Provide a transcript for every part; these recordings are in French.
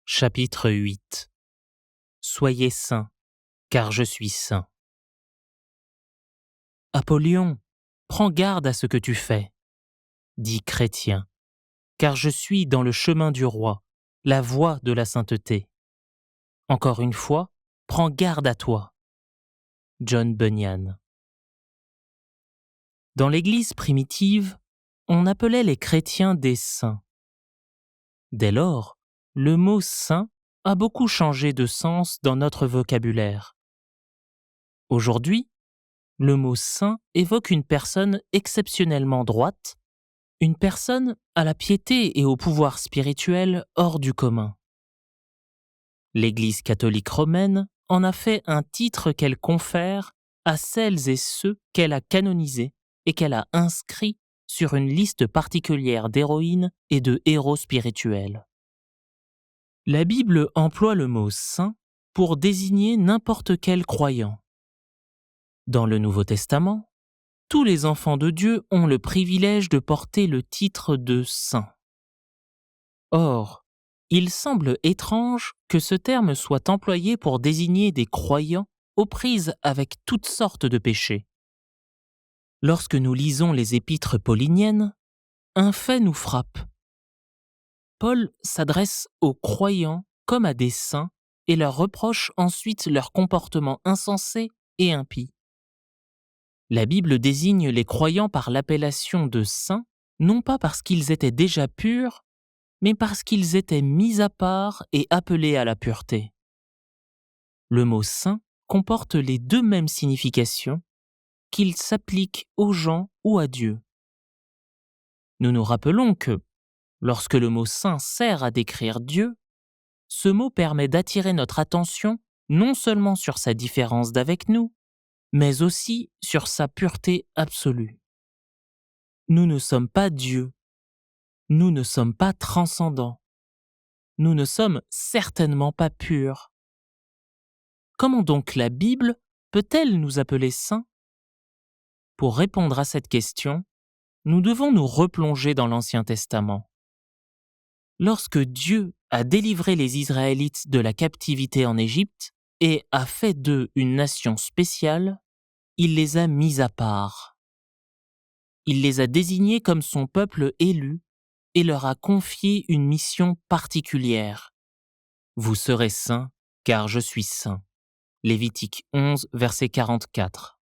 Chapitre 8. Soyez saints, car je suis saint. Apollyon, prends garde à ce que tu fais, dit Chrétien, car je suis dans le chemin du roi, la voie de la sainteté. Encore une fois, prends garde à toi. John Bunyan. Dans l'Église primitive, on appelait les chrétiens des saints. Dès lors, le mot saint a beaucoup changé de sens dans notre vocabulaire. Aujourd'hui, le mot saint évoque une personne exceptionnellement droite, une personne à la piété et au pouvoir spirituel hors du commun. L'Église catholique romaine en a fait un titre qu'elle confère à celles et ceux qu'elle a canonisés et qu'elle a inscrits sur une liste particulière d'héroïnes et de héros spirituels. La Bible emploie le mot saint pour désigner n'importe quel croyant. Dans le Nouveau Testament, tous les enfants de Dieu ont le privilège de porter le titre de saint. Or, il semble étrange que ce terme soit employé pour désigner des croyants aux prises avec toutes sortes de péchés. Lorsque nous lisons les épîtres pauliniennes, un fait nous frappe. Paul s'adresse aux croyants comme à des saints et leur reproche ensuite leur comportement insensé et impie. La Bible désigne les croyants par l'appellation de saints, non pas parce qu'ils étaient déjà purs, mais parce qu'ils étaient mis à part et appelés à la pureté. Le mot saint comporte les deux mêmes significations, qu'il s'applique aux gens ou à Dieu. Nous nous rappelons que, lorsque le mot saint sert à décrire Dieu, ce mot permet d'attirer notre attention non seulement sur sa différence d'avec nous, mais aussi sur sa pureté absolue. Nous ne sommes pas Dieu. Nous ne sommes pas transcendants. Nous ne sommes certainement pas purs. Comment donc la Bible peut-elle nous appeler saints ? Pour répondre à cette question, nous devons nous replonger dans l'Ancien Testament. Lorsque Dieu a délivré les Israélites de la captivité en Égypte et a fait d'eux une nation spéciale, il les a mis à part. Il les a désignés comme son peuple élu et leur a confié une mission particulière. Vous serez saints, car je suis saint. Lévitique 11, verset 44.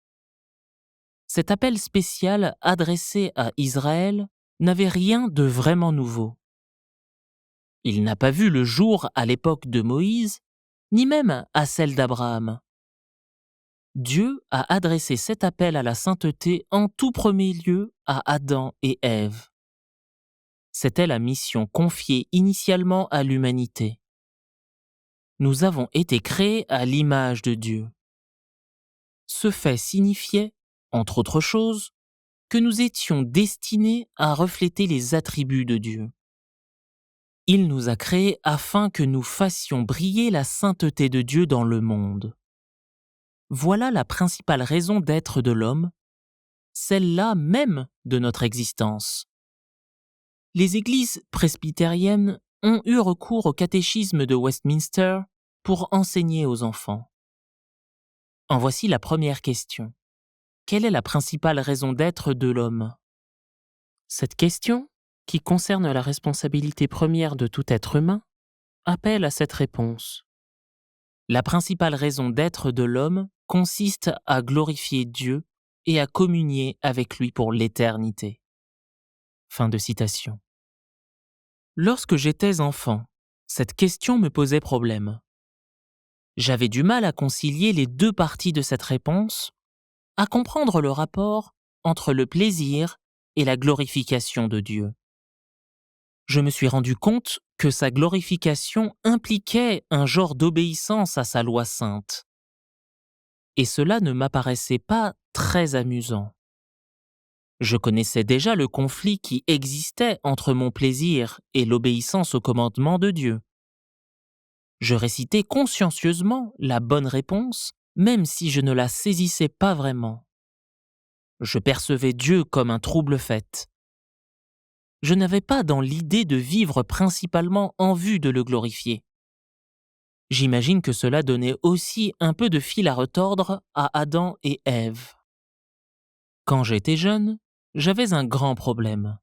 Cet appel spécial adressé à Israël n'avait rien de vraiment nouveau. Il n'a pas vu le jour à l'époque de Moïse, ni même à celle d'Abraham. Dieu a adressé cet appel à la sainteté en tout premier lieu à Adam et Ève. C'était la mission confiée initialement à l'humanité. Nous avons été créés à l'image de Dieu. Ce fait signifiait, entre autres choses, que nous étions destinés à refléter les attributs de Dieu. Il nous a créés afin que nous fassions briller la sainteté de Dieu dans le monde. Voilà la principale raison d'être de l'homme, celle-là même de notre existence. Les églises presbytériennes ont eu recours au catéchisme de Westminster pour enseigner aux enfants. En voici la première question. Quelle est la principale raison d'être de l'homme ? Cette question, qui concerne la responsabilité première de tout être humain, appelle à cette réponse. La principale raison d'être de l'homme consiste à glorifier Dieu et à communier avec lui pour l'éternité. Fin de citation. Lorsque j'étais enfant, cette question me posait problème. J'avais du mal à concilier les deux parties de cette réponse, à comprendre le rapport entre le plaisir et la glorification de Dieu. Je me suis rendu compte que sa glorification impliquait un genre d'obéissance à sa loi sainte. Et cela ne m'apparaissait pas très amusant. Je connaissais déjà le conflit qui existait entre mon plaisir et l'obéissance aux commandements de Dieu. Je récitais consciencieusement la bonne réponse, même si je ne la saisissais pas vraiment. Je percevais Dieu comme un trouble-fête. Je n'avais pas dans l'idée de vivre principalement en vue de le glorifier. J'imagine que cela donnait aussi un peu de fil à retordre à Adam et Ève. Quand j'étais jeune, j'avais un grand problème.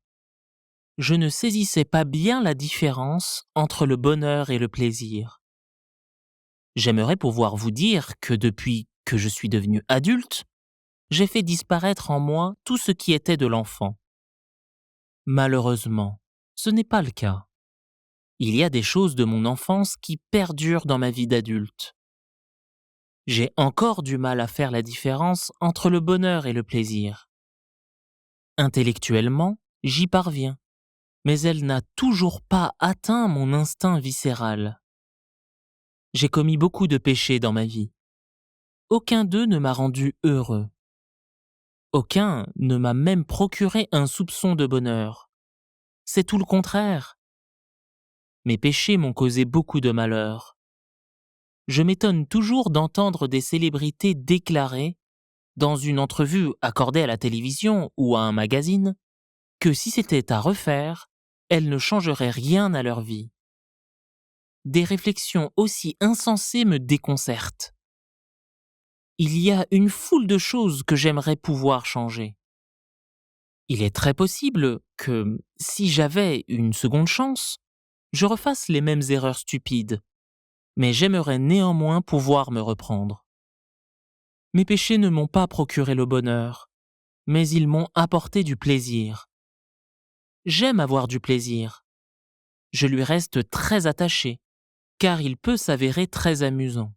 Je ne saisissais pas bien la différence entre le bonheur et le plaisir. J'aimerais pouvoir vous dire que depuis que je suis devenu adulte, j'ai fait disparaître en moi tout ce qui était de l'enfant. Malheureusement, ce n'est pas le cas. Il y a des choses de mon enfance qui perdurent dans ma vie d'adulte. J'ai encore du mal à faire la différence entre le bonheur et le plaisir. Intellectuellement, j'y parviens, mais elle n'a toujours pas atteint mon instinct viscéral. J'ai commis beaucoup de péchés dans ma vie. Aucun d'eux ne m'a rendu heureux. Aucun ne m'a même procuré un soupçon de bonheur. C'est tout le contraire. Mes péchés m'ont causé beaucoup de malheur. Je m'étonne toujours d'entendre des célébrités déclarer, dans une entrevue accordée à la télévision ou à un magazine, que si c'était à refaire, elles ne changeraient rien à leur vie. Des réflexions aussi insensées me déconcertent. Il y a une foule de choses que j'aimerais pouvoir changer. Il est très possible que, si j'avais une seconde chance, je refasse les mêmes erreurs stupides, mais j'aimerais néanmoins pouvoir me reprendre. Mes péchés ne m'ont pas procuré le bonheur, mais ils m'ont apporté du plaisir. J'aime avoir du plaisir. Je lui reste très attaché, car il peut s'avérer très amusant.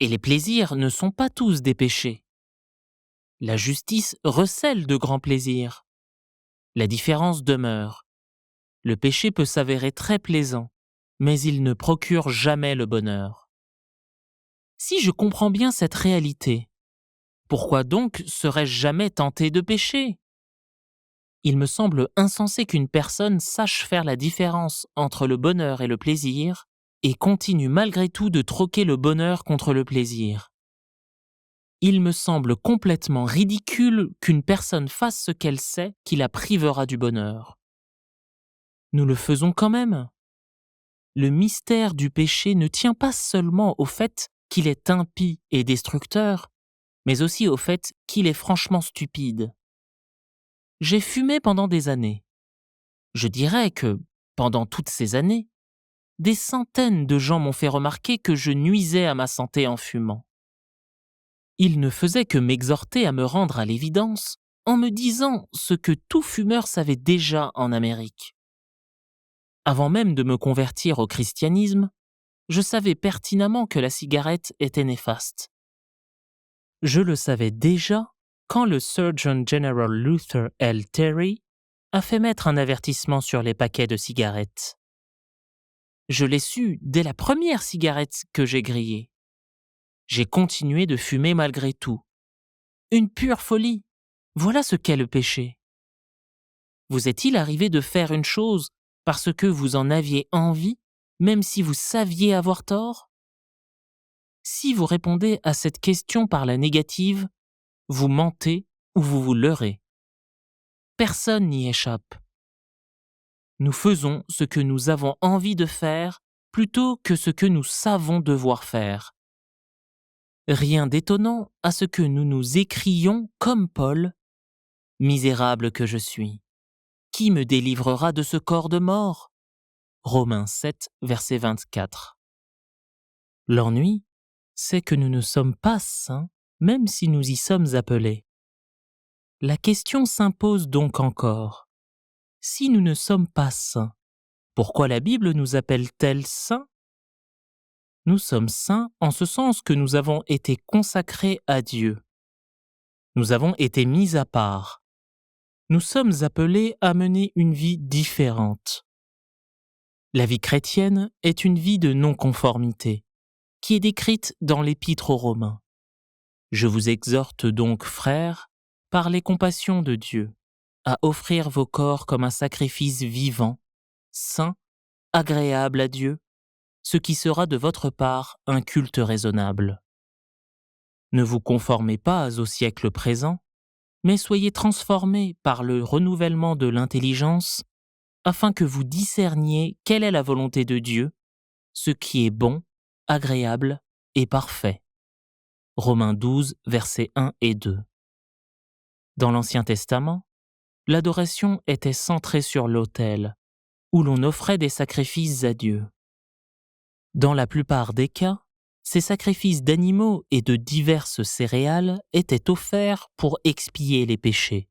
Et les plaisirs ne sont pas tous des péchés. La justice recèle de grands plaisirs. La différence demeure. Le péché peut s'avérer très plaisant, mais il ne procure jamais le bonheur. Si je comprends bien cette réalité, pourquoi donc serais-je jamais tenté de pécher ? Il me semble insensé qu'une personne sache faire la différence entre le bonheur et le plaisir et continue malgré tout de troquer le bonheur contre le plaisir. Il me semble complètement ridicule qu'une personne fasse ce qu'elle sait qui la privera du bonheur. Nous le faisons quand même. Le mystère du péché ne tient pas seulement au fait qu'il est impie et destructeur, mais aussi au fait qu'il est franchement stupide. J'ai fumé pendant des années. Je dirais que, pendant toutes ces années, des centaines de gens m'ont fait remarquer que je nuisais à ma santé en fumant. Ils ne faisaient que m'exhorter à me rendre à l'évidence en me disant ce que tout fumeur savait déjà en Amérique. Avant même de me convertir au christianisme, je savais pertinemment que la cigarette était néfaste. Je le savais déjà quand le Surgeon General Luther L. Terry a fait mettre un avertissement sur les paquets de cigarettes. Je l'ai su dès la première cigarette que j'ai grillée. J'ai continué de fumer malgré tout. Une pure folie. Voilà ce qu'est le péché. Vous est-il arrivé de faire une chose parce que vous en aviez envie, même si vous saviez avoir tort ? Si vous répondez à cette question par la négative, vous mentez ou vous vous leurrez. Personne n'y échappe. Nous faisons ce que nous avons envie de faire plutôt que ce que nous savons devoir faire. Rien d'étonnant à ce que nous nous écrions comme Paul « Misérable que je suis, qui me délivrera de ce corps de mort ?» Romains 7, verset 24. L'ennui, c'est que nous ne sommes pas saints, même si nous y sommes appelés. La question s'impose donc encore. Si nous ne sommes pas saints, pourquoi la Bible nous appelle-t-elle saints ? Nous sommes saints en ce sens que nous avons été consacrés à Dieu. Nous avons été mis à part. Nous sommes appelés à mener une vie différente. La vie chrétienne est une vie de non-conformité, qui est décrite dans l'Épître aux Romains. Je vous exhorte donc, frères, par les compassions de Dieu, à offrir vos corps comme un sacrifice vivant, saint, agréable à Dieu, ce qui sera de votre part un culte raisonnable. Ne vous conformez pas au siècle présent, mais soyez transformés par le renouvellement de l'intelligence, afin que vous discerniez quelle est la volonté de Dieu, ce qui est bon, agréable et parfait. Romains 12, versets 1 et 2. Dans l'Ancien Testament, l'adoration était centrée sur l'autel, où l'on offrait des sacrifices à Dieu. Dans la plupart des cas, ces sacrifices d'animaux et de diverses céréales étaient offerts pour expier les péchés.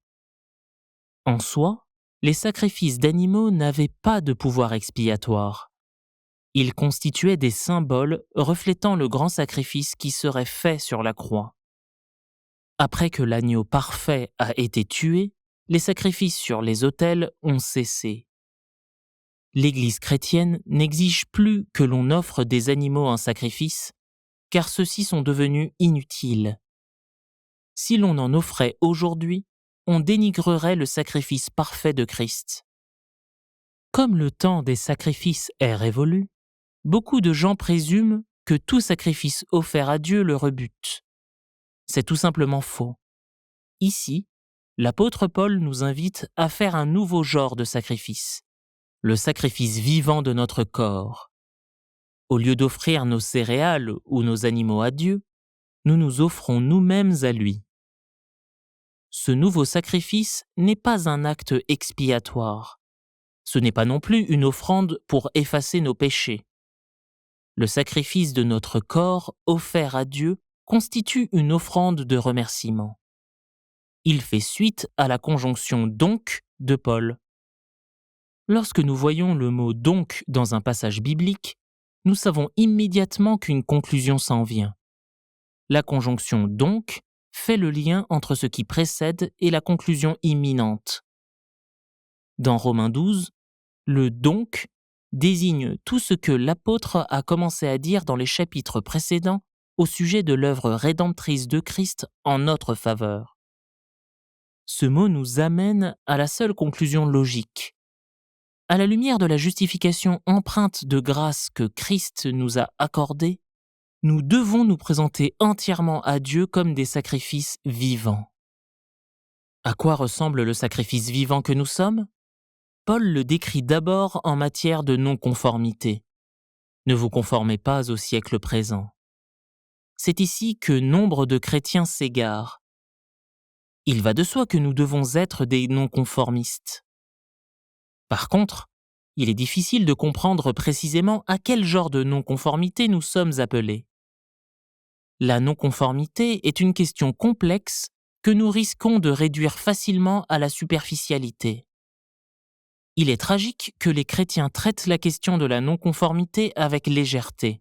En soi, les sacrifices d'animaux n'avaient pas de pouvoir expiatoire. Ils constituaient des symboles reflétant le grand sacrifice qui serait fait sur la croix. Après que l'agneau parfait a été tué, les sacrifices sur les autels ont cessé. L'Église chrétienne n'exige plus que l'on offre des animaux en sacrifice, car ceux-ci sont devenus inutiles. Si l'on en offrait aujourd'hui, on dénigrerait le sacrifice parfait de Christ. Comme le temps des sacrifices est révolu, beaucoup de gens présument que tout sacrifice offert à Dieu le rebute. C'est tout simplement faux. Ici, l'apôtre Paul nous invite à faire un nouveau genre de sacrifice, le sacrifice vivant de notre corps. Au lieu d'offrir nos céréales ou nos animaux à Dieu, nous nous offrons nous-mêmes à lui. Ce nouveau sacrifice n'est pas un acte expiatoire. Ce n'est pas non plus une offrande pour effacer nos péchés. Le sacrifice de notre corps offert à Dieu constitue une offrande de remerciement. Il fait suite à la conjonction donc de Paul. Lorsque nous voyons le mot donc dans un passage biblique, nous savons immédiatement qu'une conclusion s'en vient. La conjonction donc fait le lien entre ce qui précède et la conclusion imminente. Dans Romains 12, le donc désigne tout ce que l'apôtre a commencé à dire dans les chapitres précédents au sujet de l'œuvre rédemptrice de Christ en notre faveur. Ce mot nous amène à la seule conclusion logique. À la lumière de la justification empreinte de grâce que Christ nous a accordée, nous devons nous présenter entièrement à Dieu comme des sacrifices vivants. À quoi ressemble le sacrifice vivant que nous sommes ? Paul le décrit d'abord en matière de non-conformité. Ne vous conformez pas au siècle présent. C'est ici que nombre de chrétiens s'égarent. Il va de soi que nous devons être des non-conformistes. Par contre, il est difficile de comprendre précisément à quel genre de non-conformité nous sommes appelés. La non-conformité est une question complexe que nous risquons de réduire facilement à la superficialité. Il est tragique que les chrétiens traitent la question de la non-conformité avec légèreté.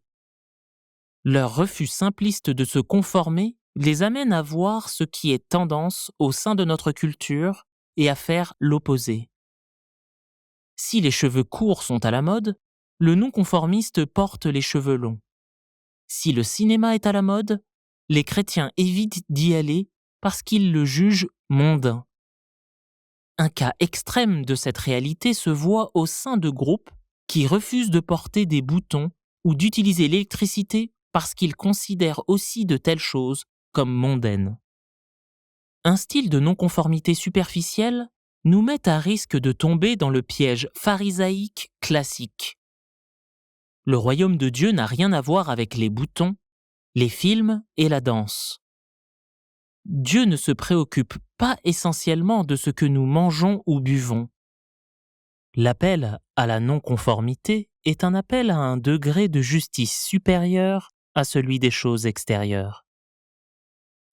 Leur refus simpliste de se conformer les amène à voir ce qui est tendance au sein de notre culture et à faire l'opposé. Si les cheveux courts sont à la mode, le non-conformiste porte les cheveux longs. Si le cinéma est à la mode, les chrétiens évitent d'y aller parce qu'ils le jugent mondain. Un cas extrême de cette réalité se voit au sein de groupes qui refusent de porter des boutons ou d'utiliser l'électricité parce qu'ils considèrent aussi de telles choses comme mondaines. Un style de non-conformité superficielle nous met à risque de tomber dans le piège pharisaïque classique. Le royaume de Dieu n'a rien à voir avec les boutons, les films et la danse. Dieu ne se préoccupe pas essentiellement de ce que nous mangeons ou buvons. L'appel à la non-conformité est un appel à un degré de justice supérieur à celui des choses extérieures.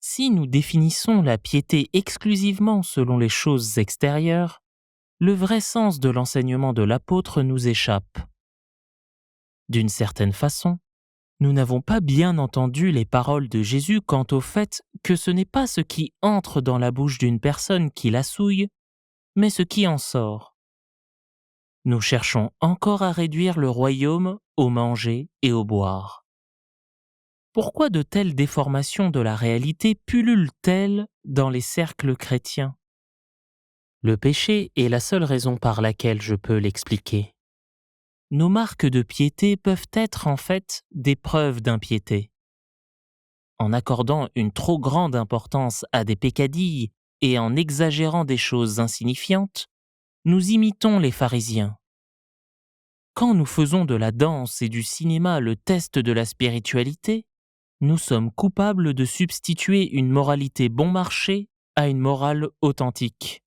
Si nous définissons la piété exclusivement selon les choses extérieures, le vrai sens de l'enseignement de l'apôtre nous échappe. D'une certaine façon, nous n'avons pas bien entendu les paroles de Jésus quant au fait que ce n'est pas ce qui entre dans la bouche d'une personne qui la souille, mais ce qui en sort. Nous cherchons encore à réduire le royaume au manger et au boire. Pourquoi de telles déformations de la réalité pullulent-elles dans les cercles chrétiens ? Le péché est la seule raison par laquelle je peux l'expliquer. Nos marques de piété peuvent être en fait des preuves d'impiété. En accordant une trop grande importance à des peccadilles et en exagérant des choses insignifiantes, nous imitons les pharisiens. Quand nous faisons de la danse et du cinéma le test de la spiritualité, nous sommes coupables de substituer une moralité bon marché à une morale authentique.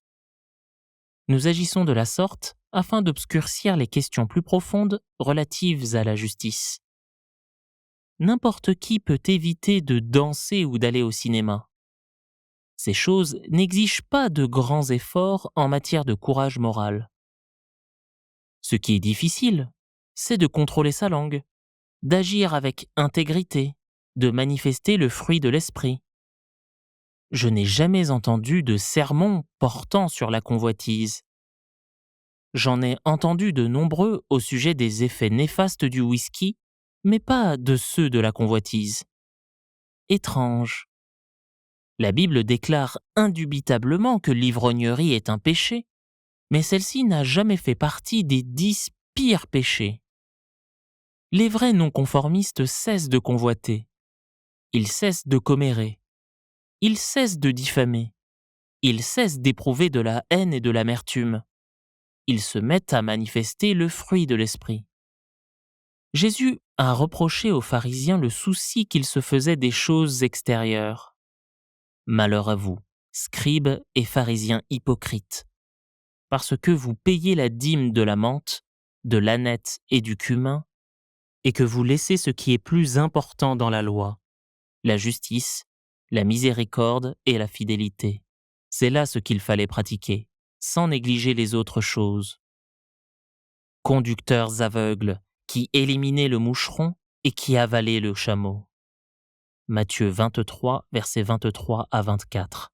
Nous agissons de la sorte afin d'obscurcir les questions plus profondes relatives à la justice. N'importe qui peut éviter de danser ou d'aller au cinéma. Ces choses n'exigent pas de grands efforts en matière de courage moral. Ce qui est difficile, c'est de contrôler sa langue, d'agir avec intégrité, de manifester le fruit de l'esprit. Je n'ai jamais entendu de sermon portant sur la convoitise. J'en ai entendu de nombreux au sujet des effets néfastes du whisky, mais pas de ceux de la convoitise. Étrange. La Bible déclare indubitablement que l'ivrognerie est un péché, mais celle-ci n'a jamais fait partie des 10 pires péchés. Les vrais non-conformistes cessent de convoiter. Ils cessent de commérer. Ils cessent de diffamer. Ils cessent d'éprouver de la haine et de l'amertume. Ils se mettent à manifester le fruit de l'esprit. Jésus a reproché aux pharisiens le souci qu'ils se faisaient des choses extérieures. Malheur à vous, scribes et pharisiens hypocrites, parce que vous payez la dîme de la menthe, de l'âneth et du cumin, et que vous laissez ce qui est plus important dans la loi, la justice, la miséricorde et la fidélité. C'est là ce qu'il fallait pratiquer, sans négliger les autres choses. Conducteurs aveugles, qui éliminaient le moucheron et qui avalaient le chameau. Matthieu 23, versets 23 à 24.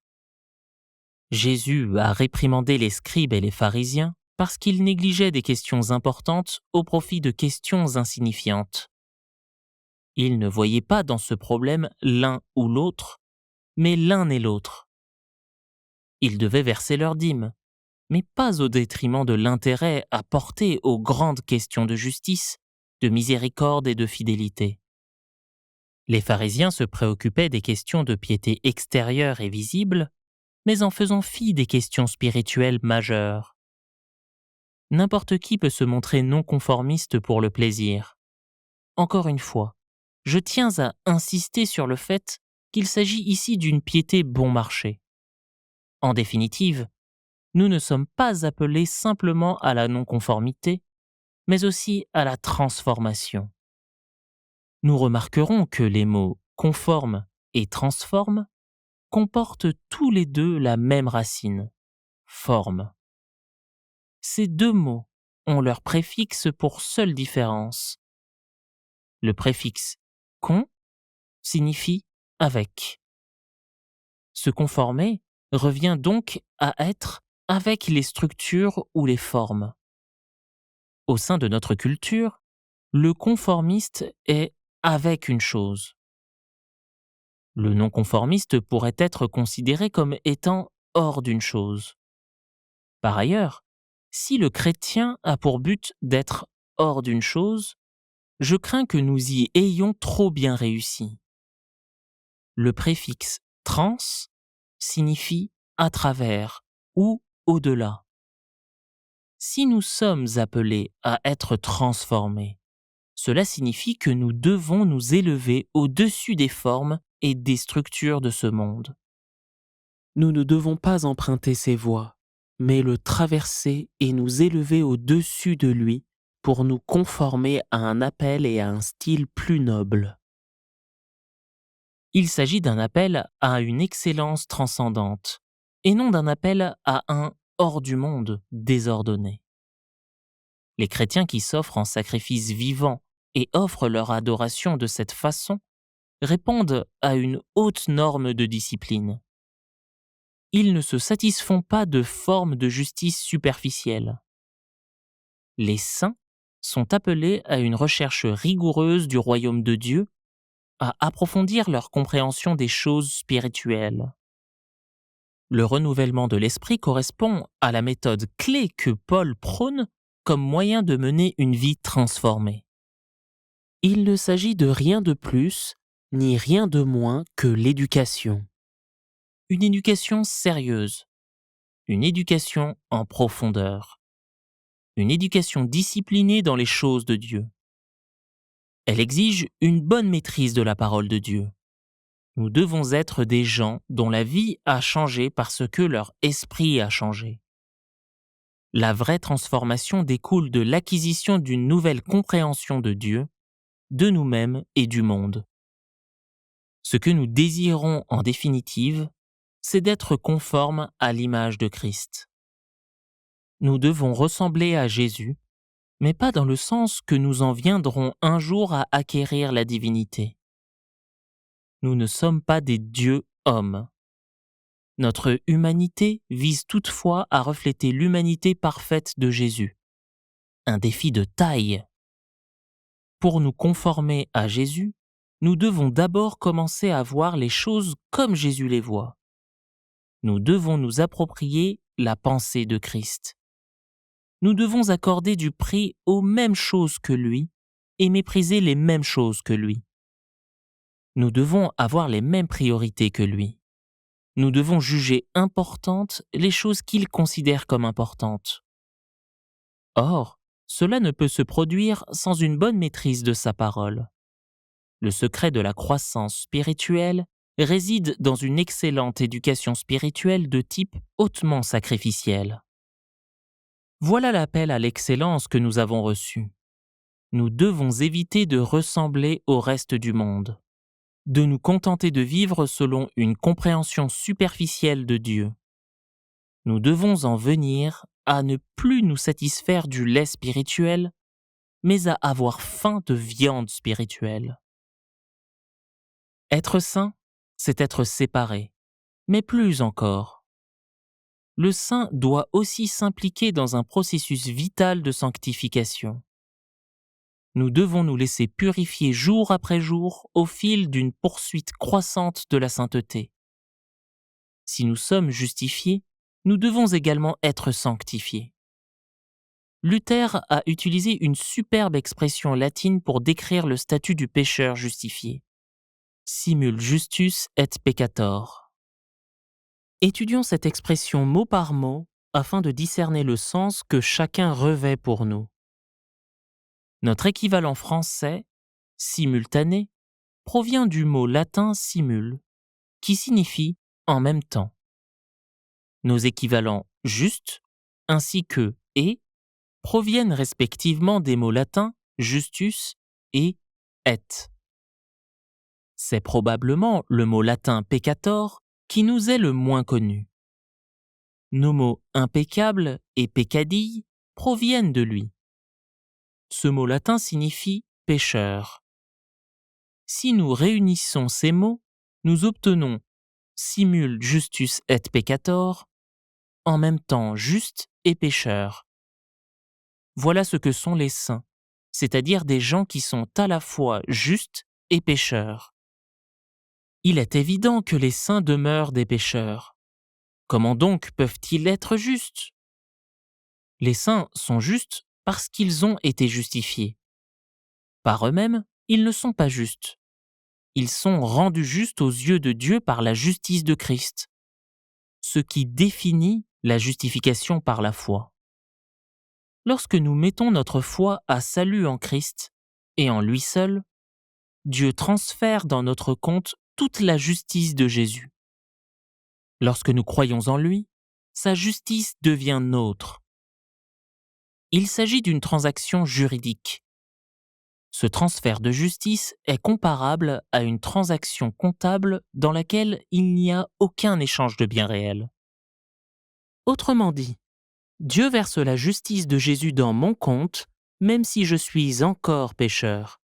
Jésus a réprimandé les scribes et les pharisiens parce qu'ils négligeaient des questions importantes au profit de questions insignifiantes. Ils ne voyaient pas dans ce problème l'un ou l'autre, mais l'un et l'autre. Ils devaient verser leur dîme, mais pas au détriment de l'intérêt à porter aux grandes questions de justice, de miséricorde et de fidélité. Les pharisiens se préoccupaient des questions de piété extérieure et visible, mais en faisant fi des questions spirituelles majeures. N'importe qui peut se montrer non-conformiste pour le plaisir. Encore une fois, je tiens à insister sur le fait qu'il s'agit ici d'une piété bon marché. En définitive, nous ne sommes pas appelés simplement à la non-conformité, mais aussi à la transformation. Nous remarquerons que les mots conforme et transforme comportent tous les deux la même racine, forme. Ces deux mots ont leur préfixe pour seule différence. Le préfixe con signifie avec. Se conformer revient donc à être avec les structures ou les formes. Au sein de notre culture, le conformiste est avec une chose. Le non-conformiste pourrait être considéré comme étant hors d'une chose. Par ailleurs, si le chrétien a pour but d'être hors d'une chose, je crains que nous y ayons trop bien réussi. Le préfixe trans signifie à travers ou au-delà. Si nous sommes appelés à être transformés, cela signifie que nous devons nous élever au-dessus des formes et des structures de ce monde. Nous ne devons pas emprunter ses voies, mais le traverser et nous élever au-dessus de lui pour nous conformer à un appel et à un style plus noble. Il s'agit d'un appel à une excellence transcendante, et non d'un appel à un hors du monde désordonné. Les chrétiens qui s'offrent en sacrifice vivant et offrent leur adoration de cette façon répondent à une haute norme de discipline. Ils ne se satisfont pas de formes de justice superficielles. Les saints sont appelés à une recherche rigoureuse du royaume de Dieu, à approfondir leur compréhension des choses spirituelles. Le renouvellement de l'esprit correspond à la méthode clé que Paul prône comme moyen de mener une vie transformée. Il ne s'agit de rien de plus ni rien de moins que l'éducation. Une éducation sérieuse, une éducation en profondeur. une éducation disciplinée dans les choses de Dieu. Elle exige une bonne maîtrise de la parole de Dieu. Nous devons être des gens dont la vie a changé parce que leur esprit a changé. La vraie transformation découle de l'acquisition d'une nouvelle compréhension de Dieu, de nous-mêmes et du monde. Ce que nous désirons en définitive, c'est d'être conformes à l'image de Christ. Nous devons ressembler à Jésus, mais pas dans le sens que nous en viendrons un jour à acquérir la divinité. Nous ne sommes pas des dieux hommes. Notre humanité vise toutefois à refléter l'humanité parfaite de Jésus. Un défi de taille. Pour nous conformer à Jésus, nous devons d'abord commencer à voir les choses comme Jésus les voit. Nous devons nous approprier la pensée de Christ. Nous devons accorder du prix aux mêmes choses que lui et mépriser les mêmes choses que lui. Nous devons avoir les mêmes priorités que lui. Nous devons juger importantes les choses qu'il considère comme importantes. Or, cela ne peut se produire sans une bonne maîtrise de sa parole. Le secret de la croissance spirituelle réside dans une excellente éducation spirituelle de type hautement sacrificiel. Voilà l'appel à l'excellence que nous avons reçu. Nous devons éviter de ressembler au reste du monde, de nous contenter de vivre selon une compréhension superficielle de Dieu. Nous devons en venir à ne plus nous satisfaire du lait spirituel, mais à avoir faim de viande spirituelle. Être saint, c'est être séparé, mais plus encore. Le saint doit aussi s'impliquer dans un processus vital de sanctification. Nous devons nous laisser purifier jour après jour au fil d'une poursuite croissante de la sainteté. Si nous sommes justifiés, nous devons également être sanctifiés. Luther a utilisé une superbe expression latine pour décrire le statut du pécheur justifié. Simul justus et peccator. Étudions cette expression mot par mot afin de discerner le sens que chacun revêt pour nous. Notre équivalent français, simultané, provient du mot latin simul, qui signifie en même temps. Nos équivalents juste ainsi que et proviennent respectivement des mots latins justus et et. C'est probablement le mot latin peccator qui nous est le moins connu. Nos mots impeccable et peccadille proviennent de lui. Ce mot latin signifie pécheur. Si nous réunissons ces mots, nous obtenons simul justus et peccator, en même temps juste et pécheur. Voilà ce que sont les saints, c'est-à-dire des gens qui sont à la fois justes et pécheurs. Il est évident que les saints demeurent des pécheurs. Comment donc peuvent-ils être justes? Les saints sont justes parce qu'ils ont été justifiés. Par eux-mêmes, ils ne sont pas justes. Ils sont rendus justes aux yeux de Dieu par la justice de Christ, ce qui définit la justification par la foi. Lorsque nous mettons notre foi à salut en Christ et en lui seul, Dieu transfère dans notre compte toute la justice de Jésus. Lorsque nous croyons en lui, sa justice devient nôtre. Il s'agit d'une transaction juridique. Ce transfert de justice est comparable à une transaction comptable dans laquelle il n'y a aucun échange de biens réels. Autrement dit, Dieu verse la justice de Jésus dans mon compte, même si je suis encore pécheur.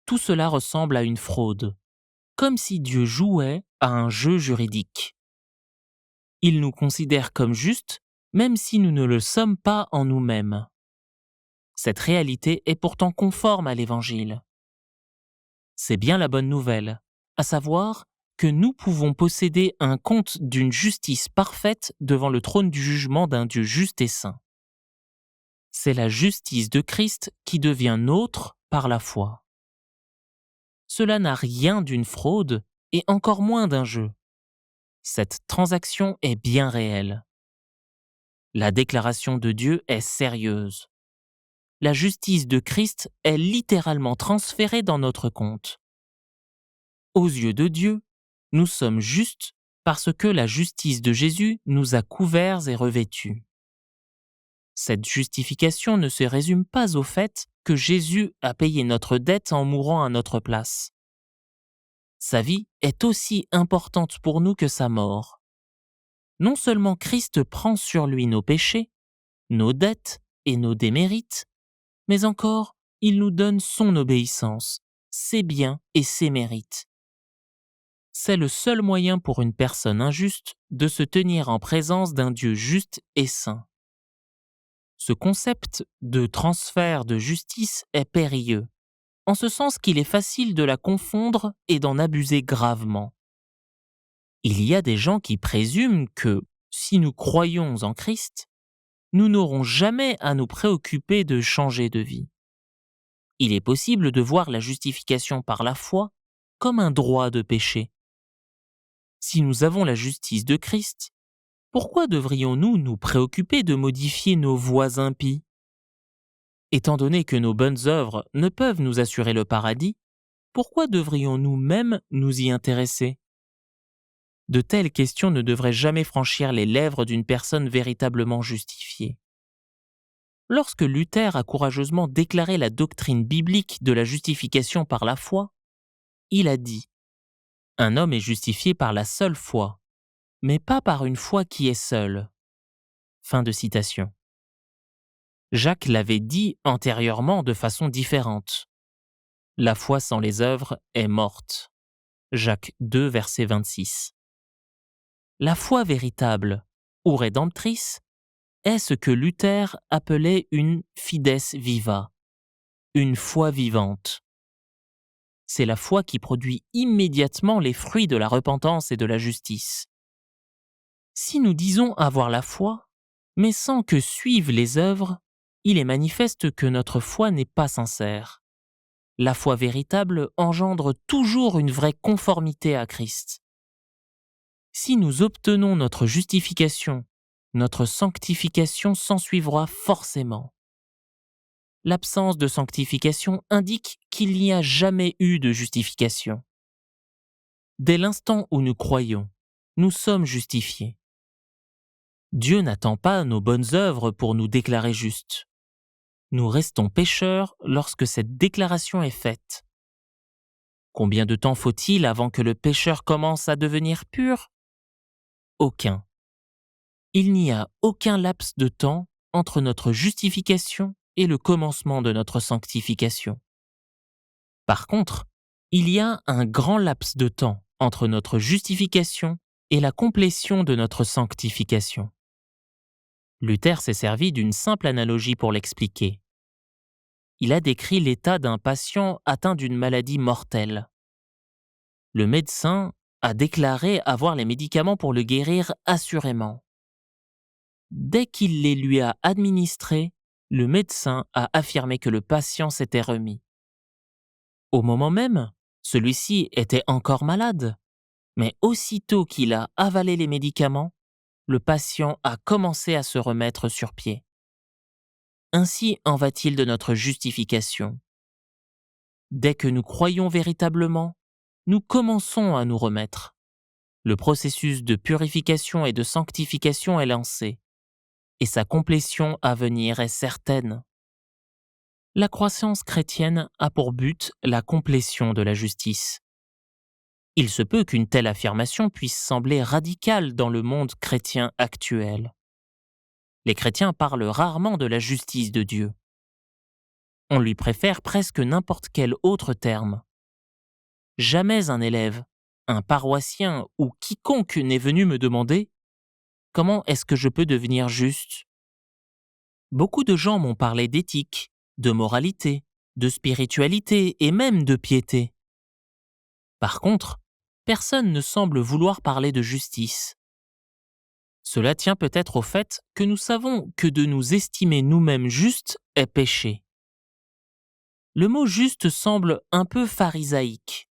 Tout cela ressemble à une fraude, comme si Dieu jouait à un jeu juridique. Il nous considère comme justes, même si nous ne le sommes pas en nous-mêmes. Cette réalité est pourtant conforme à l'Évangile. C'est bien la bonne nouvelle, à savoir que nous pouvons posséder un compte d'une justice parfaite devant le trône du jugement d'un Dieu juste et saint. C'est la justice de Christ qui devient nôtre par la foi. Cela n'a rien d'une fraude et encore moins d'un jeu. Cette transaction est bien réelle. La déclaration de Dieu est sérieuse. La justice de Christ est littéralement transférée dans notre compte. Aux yeux de Dieu, nous sommes justes parce que la justice de Jésus nous a couverts et revêtus. Cette justification ne se résume pas au fait que Jésus a payé notre dette en mourant à notre place. Sa vie est aussi importante pour nous que sa mort. Non seulement Christ prend sur lui nos péchés, nos dettes et nos démérites, mais encore il nous donne son obéissance, ses biens et ses mérites. C'est le seul moyen pour une personne injuste de se tenir en présence d'un Dieu juste et saint. Ce concept de transfert de justice est périlleux, en ce sens qu'il est facile de la confondre et d'en abuser gravement. Il y a des gens qui présument que, si nous croyons en Christ, nous n'aurons jamais à nous préoccuper de changer de vie. Il est possible de voir la justification par la foi comme un droit de péché. Si nous avons la justice de Christ, pourquoi devrions-nous nous préoccuper de modifier nos voies impies? Étant donné que nos bonnes œuvres ne peuvent nous assurer le paradis, pourquoi devrions-nous même nous y intéresser? De telles questions ne devraient jamais franchir les lèvres d'une personne véritablement justifiée. Lorsque Luther a courageusement déclaré la doctrine biblique de la justification par la foi, il a dit « Un homme est justifié par la seule foi, mais pas par une foi qui est seule. » Fin de citation. Jacques l'avait dit antérieurement de façon différente. La foi sans les œuvres est morte. Jacques 2, verset 26. La foi véritable, ou rédemptrice, est ce que Luther appelait une fides viva, une foi vivante. C'est la foi qui produit immédiatement les fruits de la repentance et de la justice. Si nous disons avoir la foi, mais sans que suivent les œuvres, il est manifeste que notre foi n'est pas sincère. La foi véritable engendre toujours une vraie conformité à Christ. Si nous obtenons notre justification, notre sanctification s'ensuivra forcément. L'absence de sanctification indique qu'il n'y a jamais eu de justification. Dès l'instant où nous croyons, nous sommes justifiés. Dieu n'attend pas nos bonnes œuvres pour nous déclarer justes. Nous restons pécheurs lorsque cette déclaration est faite. Combien de temps faut-il avant que le pécheur commence à devenir pur? Aucun. Il n'y a aucun laps de temps entre notre justification et le commencement de notre sanctification. Par contre, il y a un grand laps de temps entre notre justification et la complétion de notre sanctification. Luther s'est servi d'une simple analogie pour l'expliquer. Il a décrit l'état d'un patient atteint d'une maladie mortelle. Le médecin a déclaré avoir les médicaments pour le guérir assurément. Dès qu'il les lui a administrés, le médecin a affirmé que le patient s'était remis. Au moment même, celui-ci était encore malade, mais aussitôt qu'il a avalé les médicaments, le patient a commencé à se remettre sur pied. Ainsi en va-t-il de notre justification. Dès que nous croyons véritablement, nous commençons à nous remettre. Le processus de purification et de sanctification est lancé, et sa complétion à venir est certaine. La croissance chrétienne a pour but la complétion de la justice. Il se peut qu'une telle affirmation puisse sembler radicale dans le monde chrétien actuel. Les chrétiens parlent rarement de la justice de Dieu. On lui préfère presque n'importe quel autre terme. Jamais un élève, un paroissien ou quiconque n'est venu me demander « Comment est-ce que je peux devenir juste ?» Beaucoup de gens m'ont parlé d'éthique, de moralité, de spiritualité et même de piété. Par contre, personne ne semble vouloir parler de justice. Cela tient peut-être au fait que nous savons que de nous estimer nous-mêmes justes est péché. Le mot juste semble un peu pharisaïque.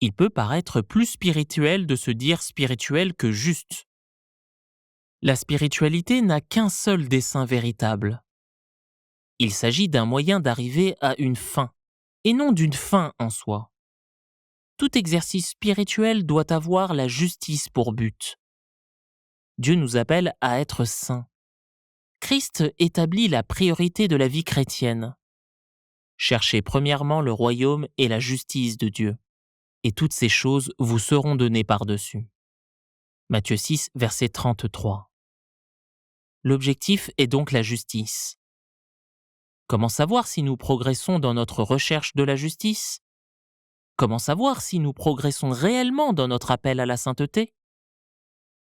Il peut paraître plus spirituel de se dire spirituel que juste. La spiritualité n'a qu'un seul dessein véritable. Il s'agit d'un moyen d'arriver à une fin, et non d'une fin en soi. Tout exercice spirituel doit avoir la justice pour but. Dieu nous appelle à être saints. Christ établit la priorité de la vie chrétienne. Cherchez premièrement le royaume et la justice de Dieu, et toutes ces choses vous seront données par-dessus. Matthieu 6, verset 33. L'objectif est donc la justice. Comment savoir si nous progressons dans notre recherche de la justice? Comment savoir si nous progressons réellement dans notre appel à la sainteté?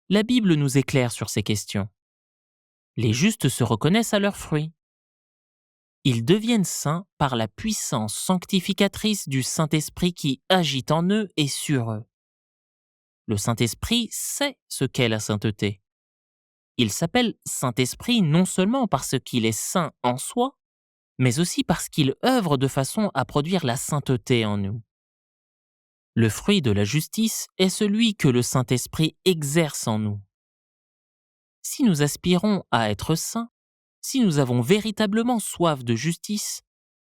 La Bible nous éclaire sur ces questions. Les justes se reconnaissent à leurs fruits. Ils deviennent saints par la puissance sanctificatrice du Saint-Esprit qui agit en eux et sur eux. Le Saint-Esprit sait ce qu'est la sainteté. Il s'appelle Saint-Esprit non seulement parce qu'il est saint en soi, mais aussi parce qu'il œuvre de façon à produire la sainteté en nous. Le fruit de la justice est celui que le Saint-Esprit exerce en nous. Si nous aspirons à être saints, si nous avons véritablement soif de justice,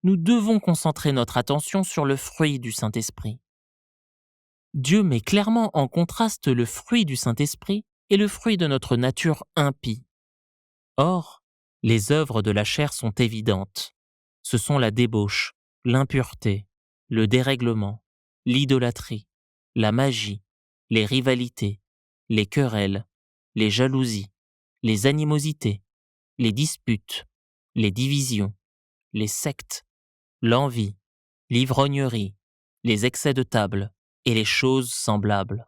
nous devons concentrer notre attention sur le fruit du Saint-Esprit. Dieu met clairement en contraste le fruit du Saint-Esprit et le fruit de notre nature impie. Or, les œuvres de la chair sont évidentes. Ce sont la débauche, l'impureté, le dérèglement, l'idolâtrie, la magie, les rivalités, les querelles, les jalousies, les animosités, les disputes, les divisions, les sectes, l'envie, l'ivrognerie, les excès de table et les choses semblables.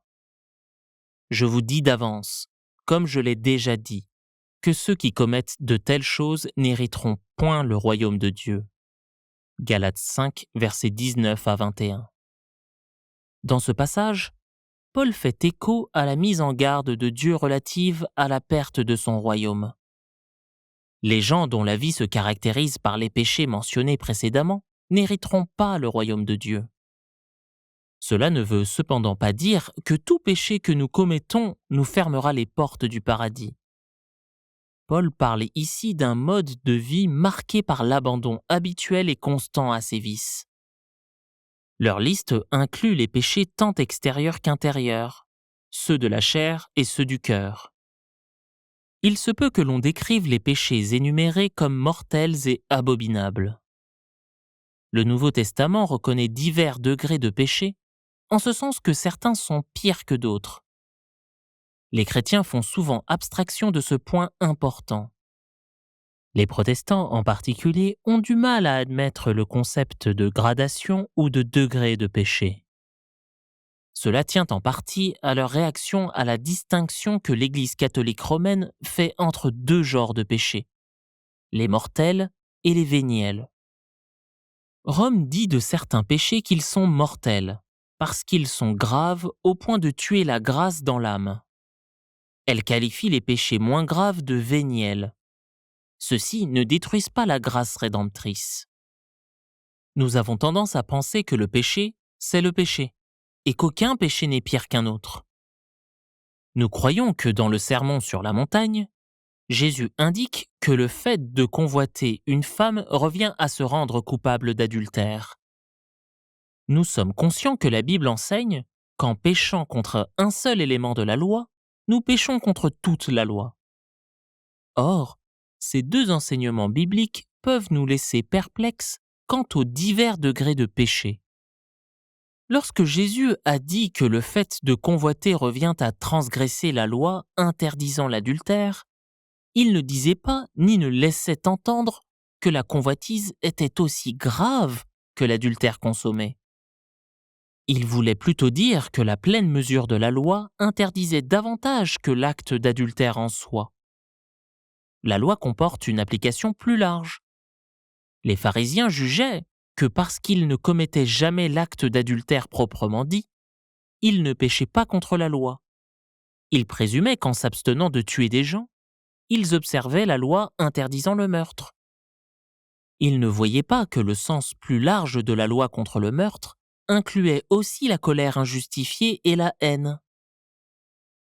Je vous dis d'avance, comme je l'ai déjà dit, que ceux qui commettent de telles choses n'hériteront point le royaume de Dieu. Galates 5, versets 19 à 21. Dans ce passage, Paul fait écho à la mise en garde de Dieu relative à la perte de son royaume. Les gens dont la vie se caractérise par les péchés mentionnés précédemment n'hériteront pas le royaume de Dieu. Cela ne veut cependant pas dire que tout péché que nous commettons nous fermera les portes du paradis. Paul parle ici d'un mode de vie marqué par l'abandon habituel et constant à ses vices. Leur liste inclut les péchés tant extérieurs qu'intérieurs, ceux de la chair et ceux du cœur. Il se peut que l'on décrive les péchés énumérés comme mortels et abominables. Le Nouveau Testament reconnaît divers degrés de péché, en ce sens que certains sont pires que d'autres. Les chrétiens font souvent abstraction de ce point important. Les protestants en particulier ont du mal à admettre le concept de gradation ou de degré de péché. Cela tient en partie à leur réaction à la distinction que l'Église catholique romaine fait entre deux genres de péchés, les mortels et les véniels. Rome dit de certains péchés qu'ils sont mortels, parce qu'ils sont graves au point de tuer la grâce dans l'âme. Elle qualifie les péchés moins graves de véniels. Ceux-ci ne détruisent pas la grâce rédemptrice. Nous avons tendance à penser que le péché, c'est le péché, et qu'aucun péché n'est pire qu'un autre. Nous croyons que dans le Sermon sur la montagne, Jésus indique que le fait de convoiter une femme revient à se rendre coupable d'adultère. Nous sommes conscients que la Bible enseigne qu'en péchant contre un seul élément de la loi, nous péchons contre toute la loi. Or, ces deux enseignements bibliques peuvent nous laisser perplexes quant aux divers degrés de péché. Lorsque Jésus a dit que le fait de convoiter revient à transgresser la loi interdisant l'adultère, il ne disait pas ni ne laissait entendre que la convoitise était aussi grave que l'adultère consommé. Il voulait plutôt dire que la pleine mesure de la loi interdisait davantage que l'acte d'adultère en soi. La loi comporte une application plus large. Les pharisiens jugeaient que parce qu'ils ne commettaient jamais l'acte d'adultère proprement dit, ils ne péchaient pas contre la loi. Ils présumaient qu'en s'abstenant de tuer des gens, ils observaient la loi interdisant le meurtre. Ils ne voyaient pas que le sens plus large de la loi contre le meurtre incluait aussi la colère injustifiée et la haine.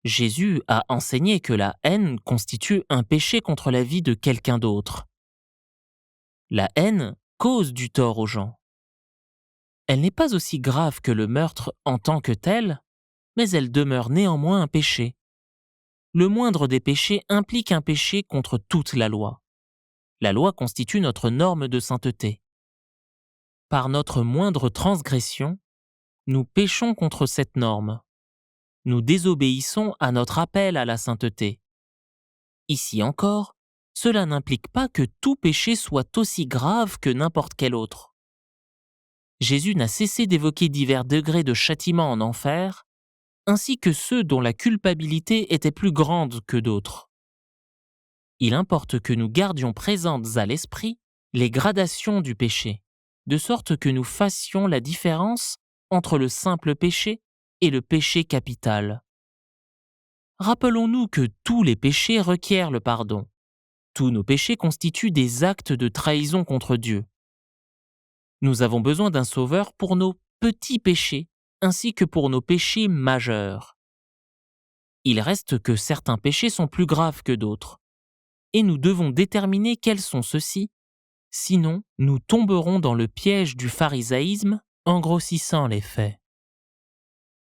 Jésus a enseigné que la haine constitue un péché contre la vie de quelqu'un d'autre. La haine cause du tort aux gens. Elle n'est pas aussi grave que le meurtre en tant que tel, mais elle demeure néanmoins un péché. Le moindre des péchés implique un péché contre toute la loi. La loi constitue notre norme de sainteté. Par notre moindre transgression, nous péchons contre cette norme. Nous désobéissons à notre appel à la sainteté. Ici encore, cela n'implique pas que tout péché soit aussi grave que n'importe quel autre. Jésus n'a cessé d'évoquer divers degrés de châtiment en enfer, ainsi que ceux dont la culpabilité était plus grande que d'autres. Il importe que nous gardions présentes à l'esprit les gradations du péché, de sorte que nous fassions la différence entre le simple péché et le péché capital. Rappelons-nous que tous les péchés requièrent le pardon. Tous nos péchés constituent des actes de trahison contre Dieu. Nous avons besoin d'un sauveur pour nos petits péchés, ainsi que pour nos péchés majeurs. Il reste que certains péchés sont plus graves que d'autres, et nous devons déterminer quels sont ceux-ci, sinon nous tomberons dans le piège du pharisaïsme en grossissant les faits.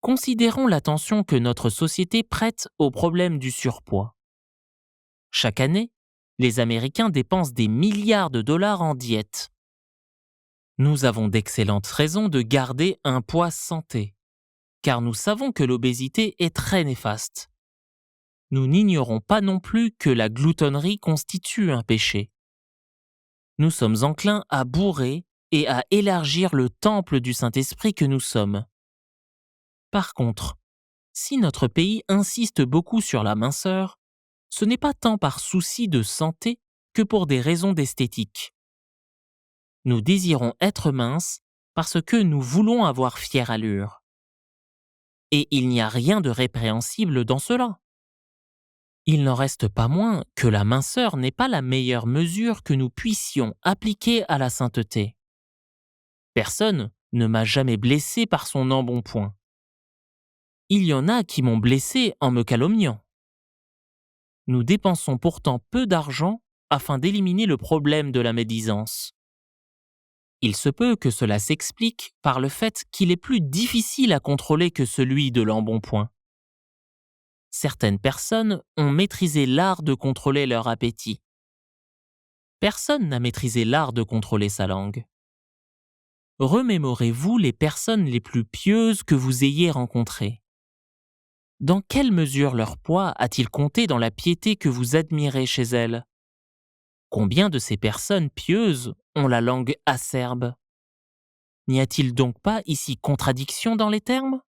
Considérons l'attention que notre société prête au problème du surpoids. Chaque année, les Américains dépensent des milliards de dollars en diète. Nous avons d'excellentes raisons de garder un poids santé, car nous savons que l'obésité est très néfaste. Nous n'ignorons pas non plus que la gloutonnerie constitue un péché. Nous sommes enclins à bourrer et à élargir le temple du Saint-Esprit que nous sommes. Par contre, si notre pays insiste beaucoup sur la minceur, ce n'est pas tant par souci de santé que pour des raisons d'esthétique. Nous désirons être minces parce que nous voulons avoir fière allure. Et il n'y a rien de répréhensible dans cela. Il n'en reste pas moins que la minceur n'est pas la meilleure mesure que nous puissions appliquer à la sainteté. Personne ne m'a jamais blessé par son embonpoint. Il y en a qui m'ont blessé en me calomniant. Nous dépensons pourtant peu d'argent afin d'éliminer le problème de la médisance. Il se peut que cela s'explique par le fait qu'il est plus difficile à contrôler que celui de l'embonpoint. Certaines personnes ont maîtrisé l'art de contrôler leur appétit. Personne n'a maîtrisé l'art de contrôler sa langue. Remémorez-vous les personnes les plus pieuses que vous ayez rencontrées. Dans quelle mesure leur poids a-t-il compté dans la piété que vous admirez chez elles ? Combien de ces personnes pieuses ont la langue acerbe ? N'y a-t-il donc pas ici contradiction dans les termes ?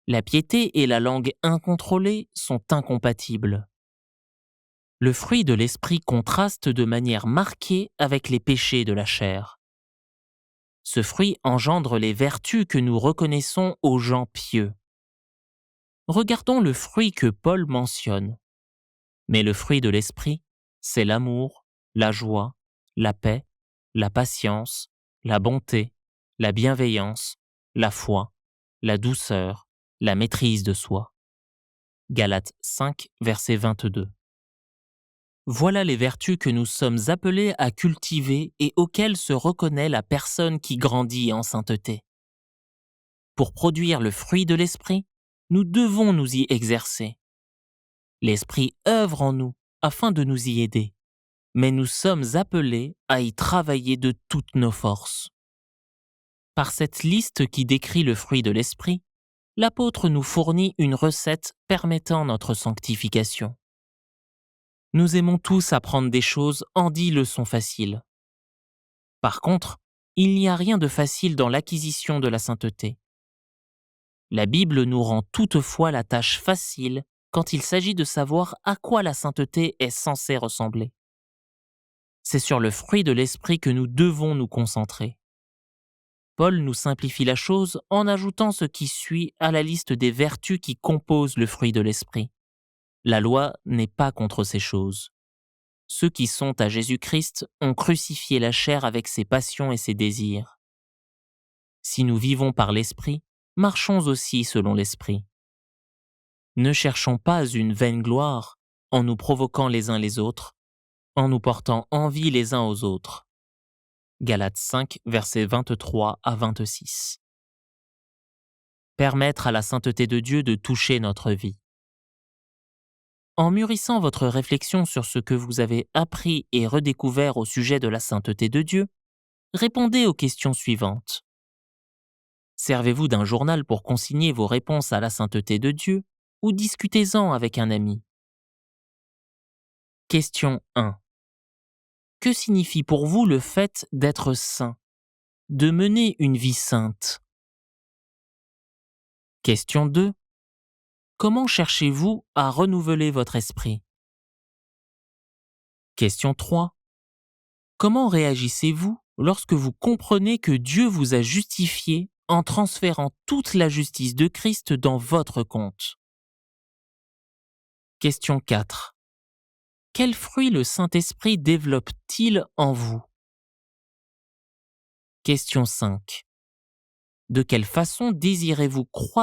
La piété et la langue incontrôlée sont incompatibles. Le fruit de l'esprit contraste de manière marquée avec les péchés de la chair. Ce fruit engendre les vertus que nous reconnaissons aux gens pieux. Regardons le fruit que Paul mentionne. Mais le fruit de l'esprit, c'est l'amour, la joie, la paix, la patience, la bonté, la bienveillance, la foi, la douceur, la maîtrise de soi. Galates 5, verset 22. Voilà les vertus que nous sommes appelés à cultiver et auxquelles se reconnaît la personne qui grandit en sainteté. Pour produire le fruit de l'esprit, nous devons nous y exercer. L'esprit œuvre en nous afin de nous y aider, mais nous sommes appelés à y travailler de toutes nos forces. Par cette liste qui décrit le fruit de l'esprit, l'apôtre nous fournit une recette permettant notre sanctification. Nous aimons tous apprendre des choses en 10 leçons faciles. Par contre, il n'y a rien de facile dans l'acquisition de la sainteté. La Bible nous rend toutefois la tâche facile quand il s'agit de savoir à quoi la sainteté est censée ressembler. C'est sur le fruit de l'esprit que nous devons nous concentrer. Paul nous simplifie la chose en ajoutant ce qui suit à la liste des vertus qui composent le fruit de l'esprit. La loi n'est pas contre ces choses. Ceux qui sont à Jésus-Christ ont crucifié la chair avec ses passions et ses désirs. Si nous vivons par l'esprit, marchons aussi selon l'esprit. Ne cherchons pas une vaine gloire en nous provoquant les uns les autres, en nous portant envie les uns aux autres. Galates 5, versets 23 à 26. Permettre à la sainteté de Dieu de toucher notre vie. En mûrissant votre réflexion sur ce que vous avez appris et redécouvert au sujet de la sainteté de Dieu, répondez aux questions suivantes. Servez-vous d'un journal pour consigner vos réponses à la sainteté de Dieu ou discutez-en avec un ami. Question 1. Que signifie pour vous le fait d'être saint, de mener une vie sainte? Question 2. Comment cherchez-vous à renouveler votre esprit? Question 3. Comment réagissez-vous lorsque vous comprenez que Dieu vous a justifié en transférant toute la justice de Christ dans votre compte? Question 4. Quels fruits le Saint-Esprit développe-t-il en vous? Question 5. De quelle façon désirez-vous croître